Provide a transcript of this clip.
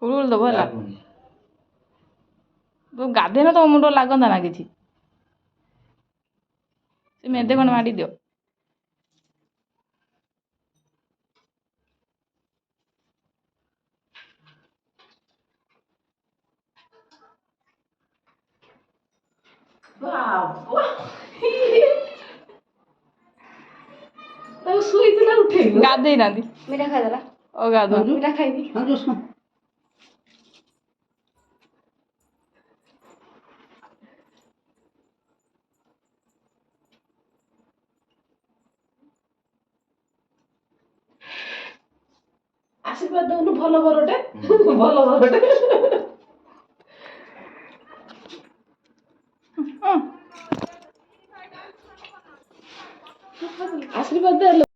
ହୁଳୁହୁଳି ଦବ ହେଲା। ତୁ ଗାଧେଇନ ତମ ମୁଣ୍ଡ ଲାଗନ୍ତା ନା କିଛି। ସେ ମେଦେ ଖଣ୍ଡେ ମାଡ଼ି ଦିଅ। ଗାଧେଇ ନାହାନ୍ତି। ମିଠା ଖାଇଦେଲା। ଓ ଗାଧୁଆ ମିଠା ଖାଇବି। आशीर्वाद दउनु ଭଲ ବରଟେ ଭଲ ବରଟେ आशीर्वाद दे।